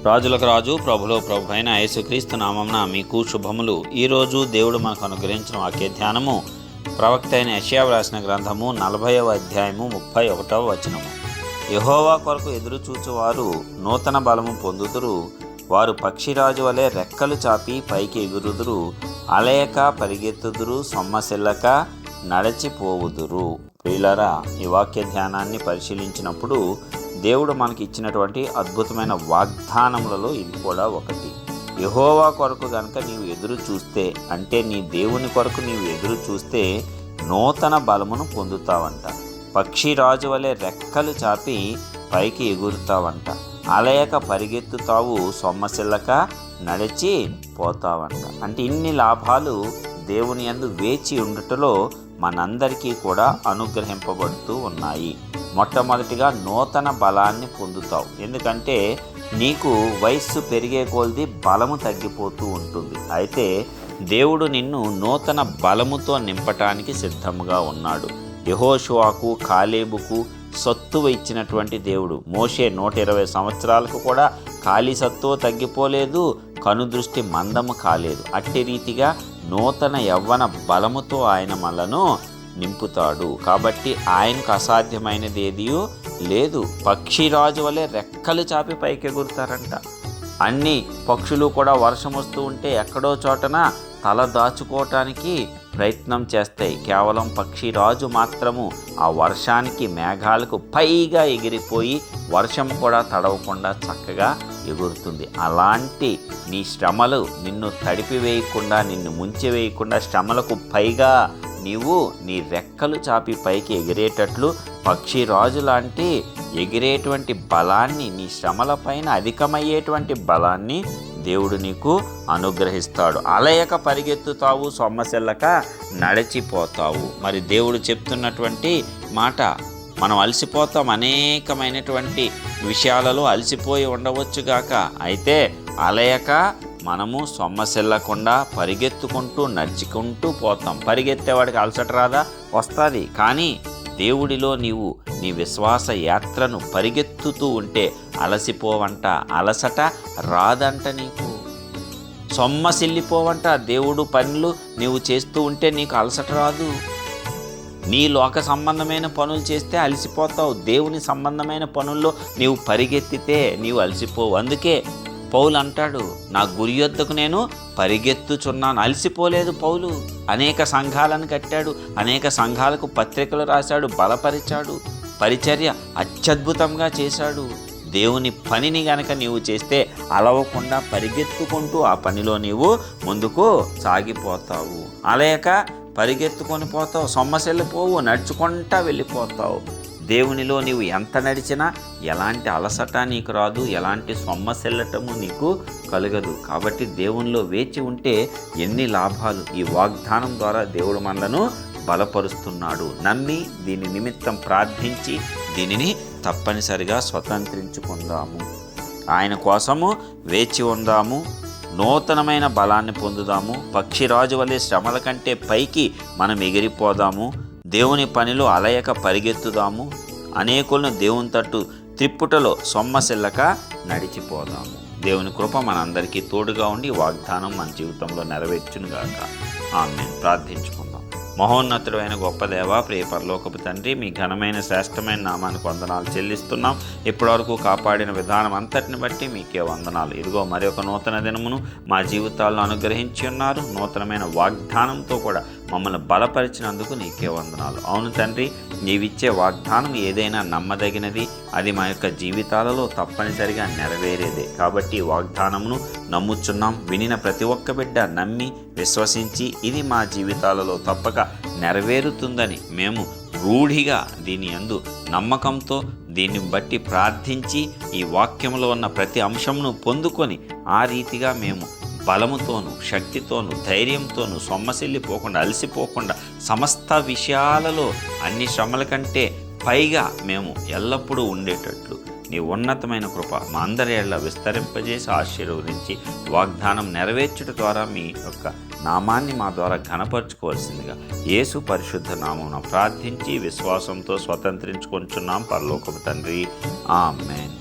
రాజులకు రాజు ప్రభులో ప్రభు అయిన యేసుక్రీస్తు నామమున మీకు శుభములు. ఈరోజు దేవుడు మనకు అనుగ్రహించిన వాక్య ధ్యానము ప్రవక్త అయిన యెషయా వ్రాసిన గ్రంథము 40వ అధ్యాయము 31వ వచనము. యెహోవా కొరకు ఎదురు చూచువారు నూతన బలము పొందుదురు, వారు పక్షిరాజు వలె రెక్కలు చాపి పైకి ఎగురుదురు, అలయక పరిగెత్తుదురు, సొమ్మసిల్లక నడచిపోవుదురు. ప్రియులారా, ఈ వాక్య ధ్యానాన్ని పరిశీలించినప్పుడు దేవుడు మనకి ఇచ్చినటువంటి అద్భుతమైన వాగ్దానములలో ఇది కూడా ఒకటి. యెహోవా కొరకు గనుక నీవు ఎదురు చూస్తే, అంటే నీ దేవుని కొరకు నీవు ఎదురు చూస్తే నూతన బలమును పొందుతావంట. పక్షిరాజు వలె రెక్కలు చాపి పైకి ఎగురుతావంట, అలయక పరిగెత్తుతావు, సొమ్మసిల్లక నడిచి పోతావంట. అంటే ఇన్ని లాభాలు దేవుని యందు వేచి ఉండుటలో మనందరికీ కూడా అనుగ్రహింపబడుతూ ఉన్నాయి. మొట్టమొదటిగా నూతన బలాన్ని పొందుతావు. ఎందుకంటే నీకు వయస్సు పెరిగే కొలది బలము తగ్గిపోతూ ఉంటుంది. అయితే దేవుడు నిన్ను నూతన బలముతో నింపటానికి సిద్ధంగా ఉన్నాడు. యెహోషువకు, కాలేబుకు సత్తువ ఇచ్చినటువంటి దేవుడు. మోషే 120 సంవత్సరాలకు కూడా ఖాళీ సత్తువ తగ్గిపోలేదు, కనుదృష్టి మందము కాలేదు. అట్టి రీతిగా నూతన యవ్వన బలముతో ఆయన మనలను నింపుతాడు. కాబట్టి ఆయనకు అసాధ్యమైనది ఏదియూ లేదు. పక్షిరాజు వలె రెక్కలు చాపి పైకి ఎగురుతారంట. అన్ని పక్షులు కూడా వర్షం వస్తూ ఉంటే ఎక్కడో చోటన తల దాచుకోవటానికి ప్రయత్నం చేస్తాయి. కేవలం పక్షిరాజు మాత్రము ఆ వర్షానికి, మేఘాలకు పైగా ఎగిరిపోయి వర్షం కూడా తడవకుండా చక్కగా ఎగురుతుంది. అలాంటి నీ శ్రమలు నిన్ను తడిపివేయకుండా, నిన్ను ముంచివేయకుండా, శ్రమలకు పైగా నీవు నీ రెక్కలు చాపి పైకి ఎగిరేటట్లు పక్షిరాజు లాంటి ఎగిరేటువంటి బలాన్ని, నీ శ్రమల పైన అధికమయ్యేటువంటి బలాన్ని దేవుడు నీకు అనుగ్రహిస్తాడు. అలయక పరిగెత్తుతావు, సొమ్మసిల్లక నడిచిపోతావు. మరి దేవుడు చెప్తున్నటువంటి మాట, మనం అలసిపోతాం, అనేకమైనటువంటి విషయాలలో అలసిపోయి ఉండవచ్చుగాక. అయితే అలయక మనము సొమ్మసిల్లకుండా పరిగెత్తుకుంటూ నడుచుకుంటూ పోతాం. పరిగెత్తేవాడికి అలసట రాదా? వస్తుంది. కానీ దేవుడిలో నీవు నీ విశ్వాస యాత్రను పరిగెత్తుతూ ఉంటే అలసిపోవంట, అలసట రాదంట. నీకు సొమ్మసిల్లిపోవంట. దేవుడు పనులు నీవు చేస్తూ ఉంటే నీకు అలసట రాదు. నీ లోక సంబంధమైన పనులు చేస్తే అలసిపోతావు. దేవుని సంబంధమైన పనుల్లో నీవు పరిగెత్తితే నీవు అలసిపోవు. అందుకే పౌలు అంటాడు, నా గురి యొద్దకు నేను పరిగెత్తుచున్నాను. అలసిపోలేదు పౌలు. అనేక సంఘాలను కట్టాడు, అనేక సంఘాలకు పత్రికలు రాశాడు, బలపరిచాడు, పరిచర్య అత్యద్భుతంగా చేశాడు. దేవుని పనిని గనక నీవు చేస్తే అలవకుండా పరిగెత్తుకుంటూ ఆ పనిలో నీవు ముందుకు సాగిపోతావు. అలయక పరిగెత్తుకొని పోతావు, సొమ్మసిల్లిపోవు, నడుచుకుంటా వెళ్ళిపోతావు. దేవునిలో నీవు ఎంత నడిచినా ఎలాంటి అలసట నీకు రాదు, ఎలాంటి సొమ్మసిల్లటము నీకు కలగదు. కాబట్టి దేవునిలో వేచి ఉంటే ఎన్ని లాభాలు! ఈ వాగ్దానం ద్వారా దేవుడు మనలను బలపరుస్తున్నాడు. నమ్మి దీని నిమిత్తం ప్రార్థించి దీనిని తప్పనిసరిగా స్వతంత్రించుకుందాము. ఆయన కోసము వేచి ఉందాము. నూతనమైన బలాన్ని పొందుదాము. పక్షిరాజు వలె శ్రమల కంటే పైకి మనం ఎగిరిపోదాము. దేవుని పనిలో అలయక పరిగెత్తుదాము. అనేకులను దేవుని తట్టు త్రిప్పుటలో సొమ్మసిల్లక నడిచిపోదాము. దేవుని కృప మనందరికీ తోడుగా ఉండి వాగ్దానం మన జీవితంలో నెరవేర్చునుగాక. ఆమేన్. ప్రార్థించుకుందాం. మహోన్నతుడు అయిన గొప్ప దేవ, ప్రియ పరలోకపు తండ్రి, మీ ఘనమైన శ్రేష్టమైన నామానికి వందనాలు చెల్లిస్తున్నాం. ఇప్పటివరకు కాపాడిన విధానం అంతటిని బట్టి మీకే వందనాలు. ఇదిగో మరి ఒక నూతన దినమును మా జీవితాల్లో అనుగ్రహించి ఉన్నారు. నూతనమైన వాగ్దానంతో కూడా మమ్మల్ని బలపరిచినందుకు నీకే వందనాలు. అవును తండ్రి, నీవిచ్చే వాగ్దానం ఏదైనా నమ్మదగినది, అది మా యొక్క జీవితాలలో తప్పనిసరిగా నెరవేరేదే. కాబట్టి వాగ్దానమును నమ్ముచున్నాం. వినిన ప్రతి ఒక్క బిడ్డ నమ్మి విశ్వసించి ఇది మా జీవితాలలో తప్పక నెరవేరుతుందని మేము రూఢిగా దీని యందు నమ్మకంతో దీన్ని బట్టి ప్రార్థించి ఈ వాక్యంలో ఉన్న ప్రతి అంశంను పొందుకొని ఆ రీతిగా మేము బలముతోనూ, శక్తితోనూ, ధైర్యంతోనూ, సొమ్మసిల్లిపోకుండా, అలసిపోకుండా, సమస్త విషయాలలో అన్ని శ్రమల కంటే పైగా మేము ఎల్లప్పుడూ ఉండేటట్లు నీ ఉన్నతమైన కృప మా అందరి ఏళ్ళ విస్తరింపజేసి ఆశీర్వదించి వాగ్దానం నెరవేర్చుట ద్వారా మీ యొక్క నామాన్ని మా ద్వారా ఘనపరచుకోవాల్సిందిగా యేసు పరిశుద్ధ నామమున ప్రార్థించి విశ్వాసంతో స్వతంత్రించుకొంచున్నాం పరలోకపు తండ్రి. ఆమేన్.